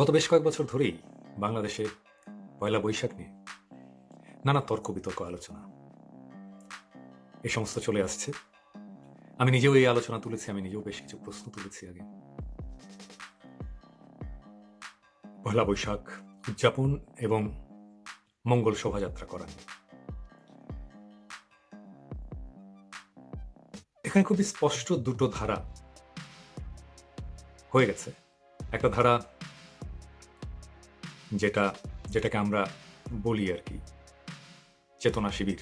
গত বেশ কয়েক বছর ধরেই বাংলাদেশে পয়লা বৈশাখ নিয়ে নানা তর্ক বিতর্ক আলোচনা এই সমস্ত চলে আসছে। আমি নিজেও এই আলোচনা তুলেছি, আমি নিজেও বেশ কিছু প্রশ্ন তুলেছি আগে। পয়লা বৈশাখ উদযাপন এবং মঙ্গল শোভাযাত্রা করা নিয়ে এখানে খুবই স্পষ্ট দুটো ধারা হয়ে গেছে। একটা ধারা যেটাকে আমরা বলি আর কি চেতনা শিবির,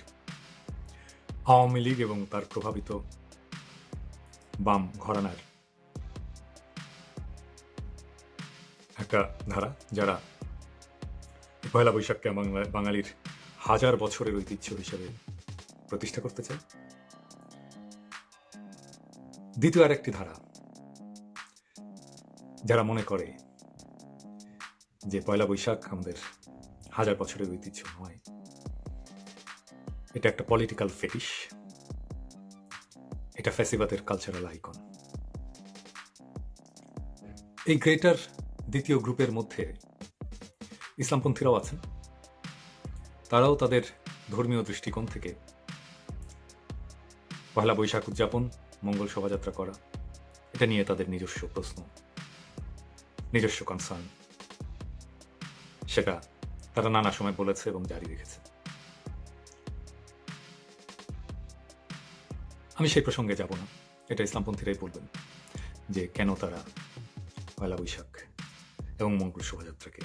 আওয়ামী লীগ এবং তার প্রভাবিত বাম ঘরানার একটা ধারা, যারা পয়লা বৈশাখকে বাঙালির হাজার বছরের ঐতিহ্য হিসেবে প্রতিষ্ঠা করতে চায়। দ্বিতীয় আরেকটি ধারা, যারা মনে করে যে পয়লা বৈশাখ আমাদের হাজার বছরের ঐতিহ্য নয়, এটা একটা পলিটিক্যাল ফেটিশ, এটা ফ্যাসিবাদের কালচারাল আইকন। এই গ্রেটার দ্বিতীয় গ্রুপের মধ্যে ইসলামপন্থীরাও আছেন। তারাও তাদের ধর্মীয় দৃষ্টিকোণ থেকে পয়লা বৈশাখ উদযাপন, মঙ্গল শোভাযাত্রা করা, এটা নিয়ে তাদের নিজস্ব প্রশ্ন, নিজস্ব কনসার্ন, সেটা তারা নানা সময় বলেছে এবং জারি রেখেছে। আমি সেই প্রসঙ্গে যাব না, এটা ইসলামপন্থীরাই বলবেন যে কেন তারা পয়লা বৈশাখ এবং মঙ্গল শোভাযাত্রাকে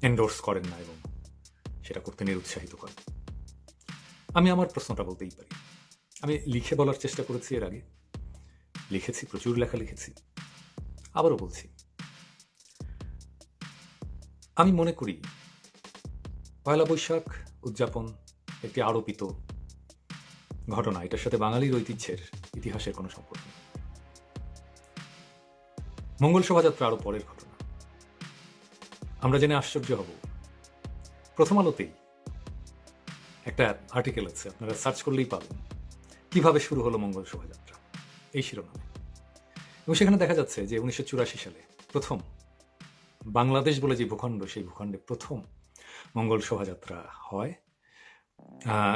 এন্ডোর্স করেন না এবং সেটা করতে নিরুৎসাহিত করেন। আমি আমার প্রশ্নটা বলতেই পারি। আমি লিখে বলার চেষ্টা করেছি, এর আগে লিখেছি, প্রচুর লেখা লিখেছি, আবারও বলছি। আমি মনে করি পয়লা বৈশাখ উদযাপন একটি আরোপিত ঘটনা, এটার সাথে বাঙালির ঐতিহ্যের ইতিহাসের কোনো সম্পর্ক নেই। মঙ্গল শোভাযাত্রা আরো পরের ঘটনা। আমরা জেনে আশ্চর্য হব, প্রথম আলোতেই একটা আর্টিকেল আছে, আপনারা সার্চ করলেই পাবেন, কিভাবে শুরু হলো মঙ্গল শোভাযাত্রা, এই শিরোনামে। এবং সেখানে দেখা যাচ্ছে যে 1984 সালে প্রথম বাংলাদেশ বলে যে ভূখণ্ড, সেই ভূখণ্ডে প্রথম মঙ্গল শোভাযাত্রা হয়,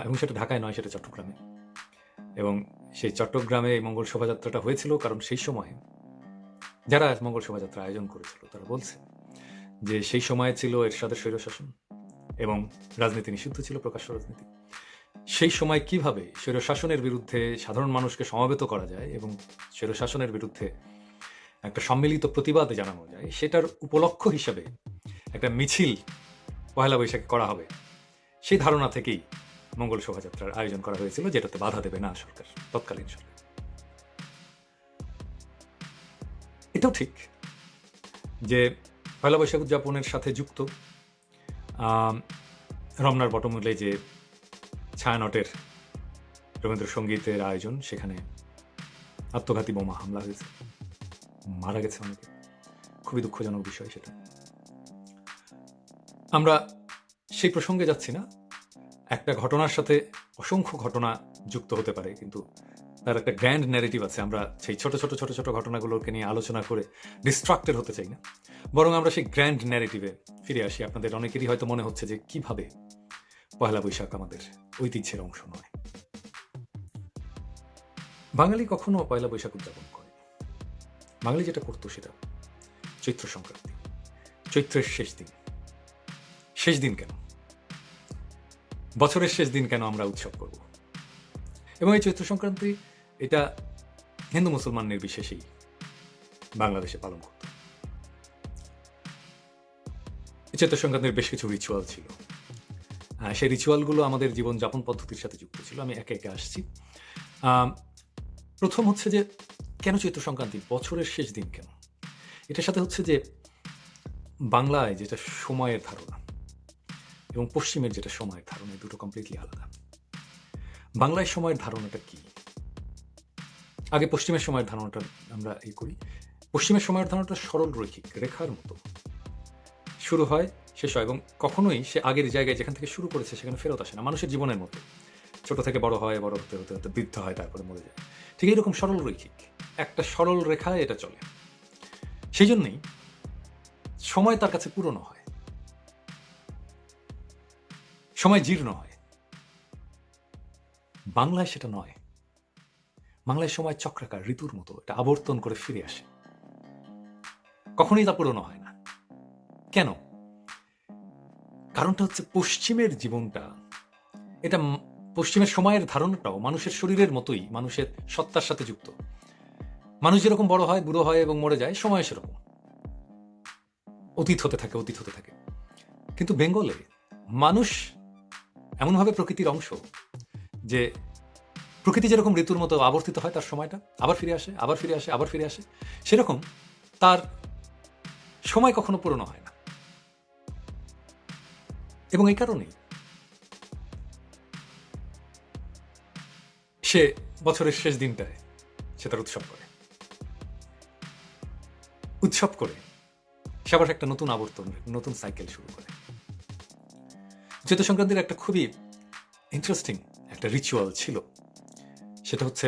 এবং সেটা ঢাকায় নয়, সেটা চট্টগ্রামে। এবং সেই চট্টগ্রামে এই মঙ্গল শোভাযাত্রাটা হয়েছিল কারণ সেই সময় যারা মঙ্গল শোভাযাত্রা আয়োজন করেছিল তারা বলছে যে সেই সময়ে ছিল এরশাদের স্বৈরশাসন এবং রাজনীতি নিষিদ্ধ ছিল, প্রকাশ্য রাজনীতি। সেই সময় কিভাবে স্বৈরশাসনের বিরুদ্ধে সাধারণ মানুষকে সমবেত করা যায় এবং স্বৈরশাসনের বিরুদ্ধে একটা সম্মিলিত প্রতিবাদ জানানো যায়, সেটার উপলক্ষ হিসেবে একটা মিছিল পয়লা বৈশাখে করা হবে, সেই ধারণা থেকেই মঙ্গল শোভাযাত্রার আয়োজন করা হয়েছিল, যেটাতে বাধা দেবে না সরকার, তৎকালীন সরকার। এটাও ঠিক যে পয়লা বৈশাখ উদযাপনের সাথে যুক্ত রমনার বটমূলে যে ছায়ানটের রবীন্দ্রসঙ্গীতের আয়োজন, সেখানে আত্মঘাতী বোমা হামলা হয়েছে, মারা গেছে অনেকে, খুবই দুঃখজনক বিষয় সেটা। আমরা সেই প্রসঙ্গে যাচ্ছি না। একটা ঘটনার সাথে অসংখ্য ঘটনা যুক্ত হতে পারে, কিন্তু তার একটা গ্র্যান্ড ন্যারেটিভ আছে। আমরা সেই ছোট ছোট ছোট ছোট ঘটনাগুলোকে নিয়ে আলোচনা করে ডিস্ট্রাক্টেড হতে চাই না, বরং আমরা সেই গ্র্যান্ড ন্যারেটিভে ফিরে আসি। আপনাদের অনেকেরই হয়তো মনে হচ্ছে যে কিভাবে পয়লা বৈশাখ আমাদের ঐতিহ্যের অংশ নয়। বাঙালি কখনো পয়লা বৈশাখ উদযাপন করে। বাঙালি যেটা করতো সেটা চৈত্র সংক্রান্তি, চৈত্রের শেষ দিন। শেষ দিন কেন? বছরের শেষ দিন কেন আমরা উৎসব করব? এবং এই চৈত্র সংক্রান্তি এটা হিন্দু মুসলমান নির্বিশেষেই বাংলাদেশে পালন করত। এই চৈত্র সংক্রান্তির বেশ কিছু রিচুয়াল ছিল, সেই রিচুয়ালগুলো আমাদের জীবনযাপন পদ্ধতির সাথে যুক্ত ছিল। আমি একে একে আসছি। প্রথম হচ্ছে যে কেন চৈত্র সংক্রান্তি, বছরের শেষ দিন কেন? এটার সাথে হচ্ছে যে বাংলায় যেটা সময়ের ধারণা এবং পশ্চিমের যেটা সময়ের ধারণা, দুটো কমপ্লিটলি আলাদা। বাংলায় সময়ের ধারণাটা কি? আগে পশ্চিমের সময়ের ধারণাটা আমরা এই করি। পশ্চিমের সময়ের ধারণাটা সরল রৈখিক, রেখার মতো শুরু হয়, শেষ হয়, এবং কখনোই সে আগের জায়গায় যেখান থেকে শুরু করেছে সেখানে ফেরত আসে না। মানুষের জীবনের মতো ছোট থেকে বড় হয়, বড় হতে হতে হতে বৃদ্ধ হয়, তারপরে মরে যায়। ঠিক এইরকম সরল রৈখিক একটা সরল রেখায় এটা চলে। সেই জন্যই সময় তার কাছে পুরনো হয়, সময় জীর্ণ হয়। বাংলায় সেটা নয়। বাংলায় সময় চক্রাকার, ঋতুর মতো, এটা আবর্তন করে ফিরে আসে, কখনোই তা পুরনো হয় না। কেন? কারণটা হচ্ছে পশ্চিমের জীবনটা, এটা পশ্চিমের সময়ের ধারণাটাও মানুষের শরীরের মতোই, মানুষের সত্তার সাথে যুক্ত। মানুষ যেরকম বড় হয়, বুড়ো হয় এবং মরে যায়, সময় সেরকম অতীত হতে থাকে, অতীত হতে থাকে। কিন্তু বেঙ্গলে মানুষ এমনভাবে প্রকৃতির অংশ যে প্রকৃতি যেরকম ঋতুর মতো আবর্তিত হয়, তার সময়টা আবার ফিরে আসে, আবার ফিরে আসে, আবার ফিরে আসে, সেরকম তার সময় কখনো পুরনো হয় না। এবং এই কারণেই সে বছরের শেষ দিনটায় সে তার উৎসব করে, উৎসব করে সে আবার একটা নতুন আবর্তন, নতুন সাইকেল শুরু করে। চৈত্র সংক্রান্তির একটা খুবই ইন্টারেস্টিং একটা রিচুয়াল ছিল, সেটা হচ্ছে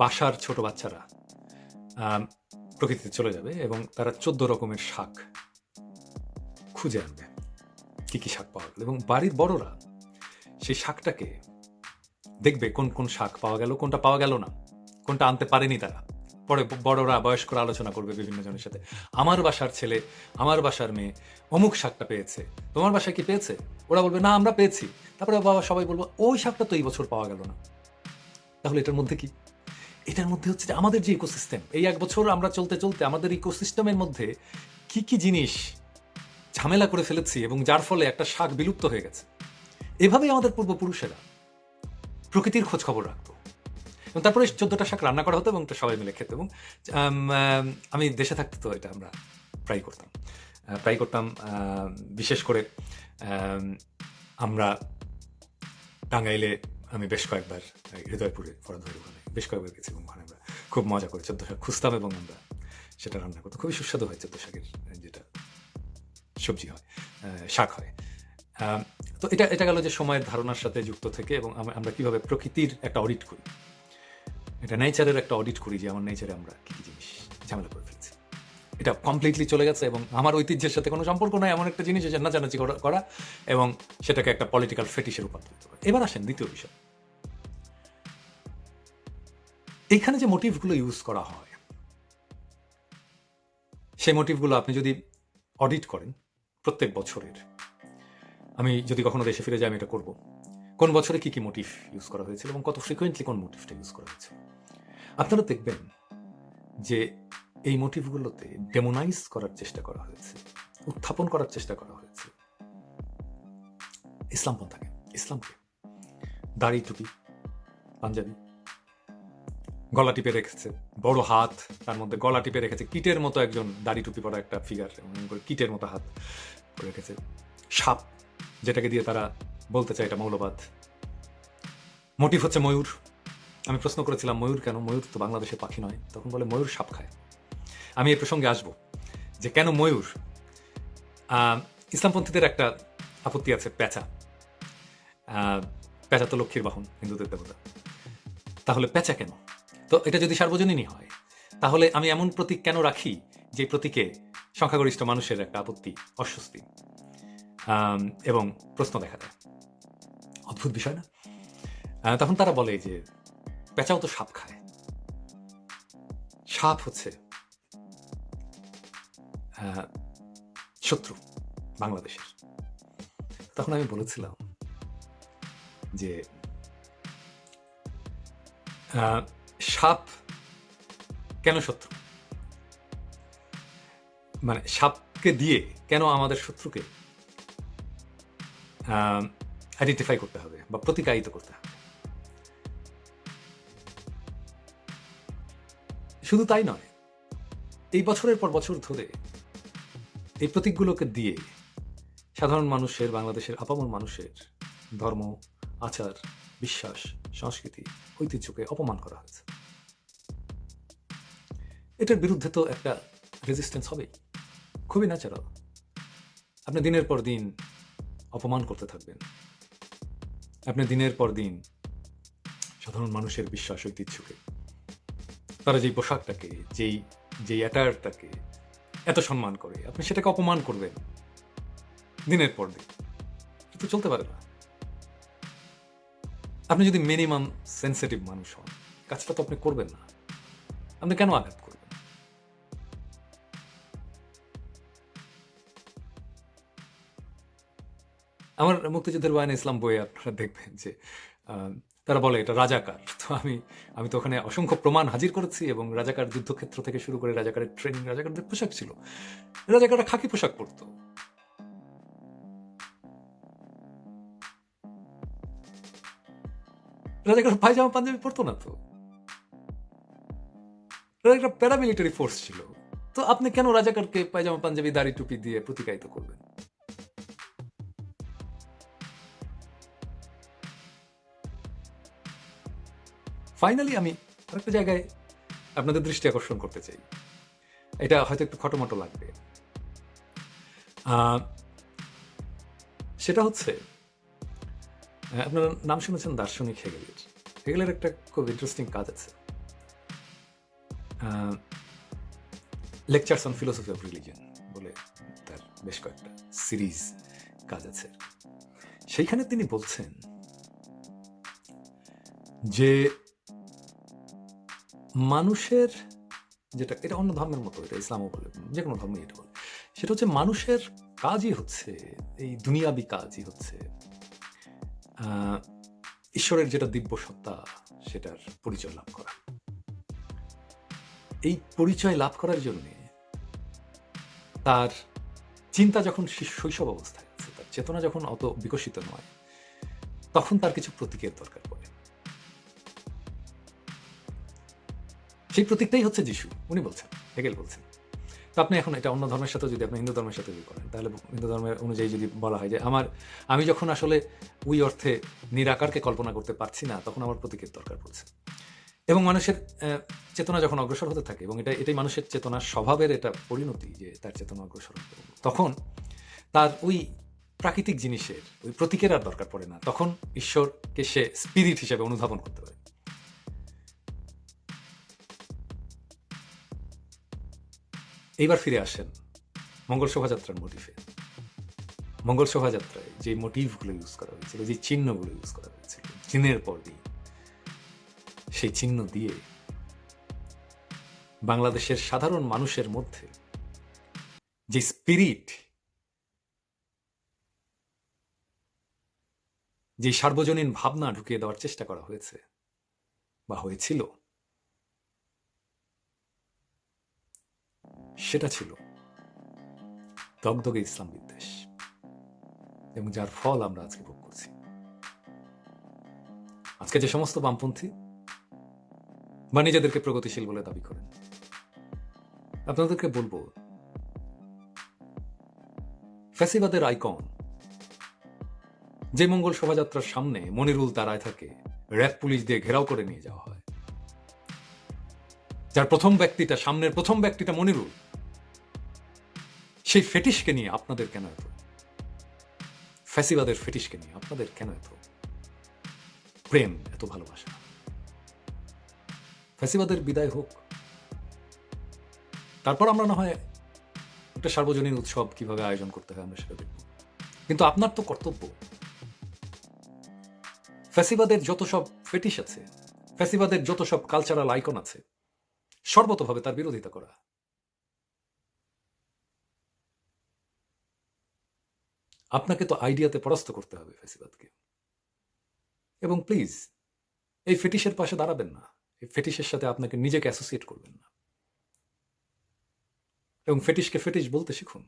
বাসার ছোট বাচ্চারা প্রকৃতিতে চলে যাবে এবং তারা 14 রকমের শাক খুঁজে আনবে, কি কি শাক পাওয়া গেল, এবং বাড়ির বড়রা সেই শাকটাকে দেখবে কোন কোন শাক পাওয়া গেল, কোনটা পাওয়া গেল না, কোনটা আনতে পারেনি তারা। পরে বড়রা বয়স্করা আলোচনা করবে বিভিন্ন জনের সাথে, আমার বাসার ছেলে, আমার বাসার মেয়ে অমুক শাকটা পেয়েছে, তোমার বাসায় কি পেয়েছে? ওরা বলবে না আমরা পেয়েছি। তারপরে বাবা সবাই বলবো ওই শাকটা তো এই বছর পাওয়া গেল না। তাহলে এটার মধ্যে কি? এটার মধ্যে হচ্ছে যে আমাদের যে ইকোসিস্টেম, এই 1 বছর আমরা চলতে চলতে আমাদের ইকোসিস্টেমের মধ্যে কি কি জিনিস ঝামেলা করে ফেলেছি এবং যার ফলে একটা শাক বিলুপ্ত হয়ে গেছে। এভাবেই আমাদের পূর্বপুরুষেরা প্রকৃতির খোঁজ খবর রাখতো, এবং তারপরে 14টা শাক রান্না করা হতো এবং সবাই মিলে খেত। এবং আমি দেশে থাকতে তো এটা আমরা প্রায় করতাম। বিশেষ করে আমরা টাঙ্গাইলে, আমি বেশ কয়েকবার, হৃদয়পুরে ফরাদভাইয়ের ওখানে বেশ কয়েকবার গেছি, এবং ওখানে আমরা খুব মজা করে 14 শাক খুঁজতাম এবং আমরা সেটা রান্না করতাম। খুবই সুস্বাদু হয় 14 শাকের যেটা সবজি হয়, শাক হয়। তো এটা গেল যে সময়ের ধারণার সাথে যুক্ত থেকে, এবং আমরা কিভাবে প্রকৃতির একটা অডিট করি, এটা নেচারের একটা অডিট করি, যে আমার নেচারে আমরা কি কি জিনিস ঝামেলা করে ফেলছি। এটা কমপ্লিটলি চলে গেছে এবং আমার ঐতিহ্যের সাথে কোনো সম্পর্ক নাই, এমন একটা জিনিস নাচানাচি করা এবং সেটাকে একটা পলিটিক্যাল ফেটিসে রূপান্তরিত করা। এবার আসেন দ্বিতীয় বিষয়, এইখানে যে মোটিভগুলো ইউজ করা হয়, সেই মোটিভগুলো আপনি যদি অডিট করেন প্রত্যেক বছরের, আমি যদি কখনো দেশে ফিরে যাই আমি এটা করব, কোন বছরে কি কি মোটিভ ইউজ করা হয়েছিল এবং কত ফ্রিকোয়েন্টলি কোন মোটিভটা ইউজ করা হয়েছে, আপনারা দেখবেন যে এই মোটিভগুলোতে ডেমোনাইজ করার চেষ্টা করা হয়েছে, উত্থাপন করার চেষ্টা করা হয়েছে ইসলামপন্থাকে, ইসলামকে। দাড়ি, টুপি, পাঞ্জাবি, গলা টিপে রেখেছে, বড় হাত, তার মধ্যে গলা টিপে রেখেছে, কিটের মতো একজন দাড়ি টুপি পরা একটা ফিগার, কিটের মতো হাত করে রেখেছে, সাপ, যেটাকে দিয়ে তারা বলতে চায় এটা মৌলবাদ। মোটিভ হচ্ছে ময়ূর। আমি প্রশ্ন করেছিলাম ময়ূর কেন, ময়ূর তো বাংলাদেশের পাখি নয়, তখন বলে ময়ূর সাপ খায়। আমি এই প্রসঙ্গে আসব যে কেন ময়ূর। ইসলামপন্থীদের একটা আপত্তি আছে, পেঁচা। পেঁচা তো লক্ষ্মীর বাহন, হিন্দুদের দেবতা, তাহলে পেঁচা কেন? তো এটা যদি সার্বজনীনই হয়, তাহলে আমি এমন প্রতীক কেন রাখি যে প্রতীকে সংখ্যাগরিষ্ঠ মানুষের একটা আপত্তি, অস্বস্তি এবং প্রশ্ন দেখা দেয়? অদ্ভুত বিষয় না? তখন তারা বলে যে পেঁচাও তো সাপ খায়, সাপ হচ্ছে শত্রু বাংলাদেশের। তখন আমি বলেছিলাম যে সাপ কেন শত্রু, মানে সাপকে দিয়ে কেন আমাদের শত্রুকে আইডেন্টিফাই করতে হবে বা প্রতিকায়িত করতে হবে? শুধু তাই নয়, এই বছরের পর বছর ধরে এই প্রতীকগুলোকে দিয়ে সাধারণ মানুষের, বাংলাদেশের আপামর মানুষের ধর্ম, আচার, বিশ্বাস, সংস্কৃতি, ঐতিহ্যকে অপমান করা হয়েছে। এটার বিরুদ্ধে তো একটা রেজিস্ট্যান্স হবেই, খুবই ন্যাচারাল। আপনি দিনের পর দিন অপমান করতে থাকবেন, আপনি দিনের পর দিন সাধারণ মানুষের বিশ্বাস, ঐতিহ্যকে, তারা যেই পোশাকটাকে, যেই অ্যাটায়ারটাকে এত সম্মান করে আপনি সেটাকে অপমান করবেন দিনের পর দিন, এটা তো চলতে পারে না। আপনি যদি মিনিমাম সেন্সিটিভ মানুষ হন, কাজটা তো আপনি করবেন না। আপনি কেন আঘাত করবেন? আমার মুক্তিযুদ্ধের বায়ানে ইসলাম বইয়ে আপনারা দেখবেন যে তারা বলে এটা রাজাকার। তো আমি তো ওখানে অসংখ্য প্রমাণ হাজির করেছি, এবং রাজাকার যুদ্ধক্ষেত্র থেকে শুরু করে রাজাকারের ট্রেনিং, রাজাকারদের পোশাক ছিল, রাজাকাররা খাকি পোশাক পরতো। রাজাকার পায়জামা পাঞ্জাবি পরতো না তো। একটা প্যারামিলিটারি ফোর্স ছিল। তো আপনি কেন রাজাকারকে পায়জামা পাঞ্জাবি দাড়ি টুপি দিয়ে প্রতিকায়িত করবেন? ফাইনালি আমি আরেকটা জায়গায় আপনাদের দৃষ্টি আকর্ষণ করতে চাই। এটা হয়তো একটু খটোমটো লাগবে। সেটা হচ্ছে, আপনারা নাম শুনেছেন দার্শনিক হেগেলের। হেগেলের একটা খুব ইন্টারেস্টিং কাজ আছে, lectures on philosophy of religion বলে তার বেশ কয়েকটা সিরিজ কাজ আছে। সেইখানে তিনি বলছেন যে মানুষের যেটা, এটা অন্য ধর্মের মতো, এটা ইসলামও বলে, যে কোনো ধর্মই এটা বলে, সেটা হচ্ছে মানুষের কাজই হচ্ছে, এই দুনিয়াবি কাজই হচ্ছে ঈশ্বরের যেটা দিব্য সত্তা সেটার পরিচয় লাভ করা। এই পরিচয় লাভ করার জন্য তার চিন্তা যখন শৈশব অবস্থায় আছে, তার চেতনা যখন অত বিকশিত নয়, তখন তার কিছু প্রতীকের দরকার পড়ে। সেই প্রতীকটাই হচ্ছে যিশু, উনি বলছেন, হেগেল বলছেন। তো আপনি এখন এটা অন্য ধর্মের সাথে যদি আপনি হিন্দু ধর্মের সাথে যদি করেন, তাহলে হিন্দু ধর্মের অনুযায়ী যদি বলা হয় যে আমি যখন আসলে ওই অর্থে নিরাকারকে কল্পনা করতে পারছি না, তখন আমার প্রতীকের দরকার পড়ছে। এবং মানুষের চেতনা যখন অগ্রসর হতে থাকে, এবং এটাই মানুষের চেতনার স্বভাবের এটা পরিণতি যে তার চেতনা অগ্রসর হতে, তখন তার ওই প্রাকৃতিক জিনিসের ওই প্রতীকের আর দরকার পড়ে না। তখন ঈশ্বরকে সে স্পিরিট হিসেবে অনুধাবন করতে পারে। এইবার ফিরে আসেন মঙ্গল শোভাযাত্রার মোটিভে। মঙ্গল শোভাযাত্রায় যে মোটিভগুলো ইউজ করা হয়েছিল, যে চিহ্নগুলো ইউজ করা হয়েছিল দিনের পর দিন, সেই চিহ্ন দিয়ে বাংলাদেশের সাধারণ মানুষের মধ্যে যে স্পিরিট, যে সার্বজনীন ভাবনা ঢুকিয়ে দেওয়ার চেষ্টা করা হয়েছে বা হয়েছিল, সেটা ছিল দগদগে ইসলাম বিদ্বেষ, এবং যার ফল আমরা আজকে ভোগ করছি। আজকে যে সমস্ত বামপন্থী বা নিজেদেরকে প্রগতিশীল বলে দাবি করেন, আপনাদেরকে বলবো, ফ্যাসিবাদের আইকন যে মঙ্গল শোভাযাত্রার সামনে মনিরুল দাঁড়ায় থাকে, র্যাব পুলিশ দিয়ে ঘেরাও করে নিয়ে যাওয়া হয়, যার সামনের প্রথম ব্যক্তিটা মনিরুল, সেই ফেটিশকে নিয়ে আপনাদের কেন এত, ফ্যাসিবাদের ফেটিশকে নিয়ে আপনাদের কেন এত প্রেম, এত ভালোবাসা? ফ্যাসিবাদের বিদায় হোক, তারপর আমরা না হয় একটা সার্বজনীন উৎসব কিভাবে আয়োজন করতে হয় আমরা সেটা দেখব। কিন্তু আপনার তো কর্তব্য ফ্যাসিবাদের যত সব ফেটিশ আছে, ফ্যাসিবাদের যত সব কালচারাল আইকন আছে, সর্বতভাবে তার বিরোধিতা করা। আপনাকে তো আইডিয়াতে পরাস্ত করতে হবে ফ্যাসিবাদকে। এবং প্লিজ এই ফেটিশের পাশে দাঁড়াবেন না, এই ফেটিশের সাথে আপনাকে নিজেকে অ্যাসোসিয়েট করবেন না, এবং ফেটিশকে ফেটিশ বলতে শিখুন।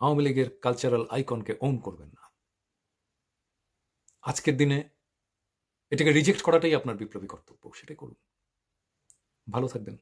আওয়ামী লীগের কালচারাল আইকনকে ওন করবেন না। আজকের দিনে এটাকে রিজেক্ট করাটাই আপনার বিপ্লবী কর্তব্য, সেটাই করুন। ভালো থাকবেন।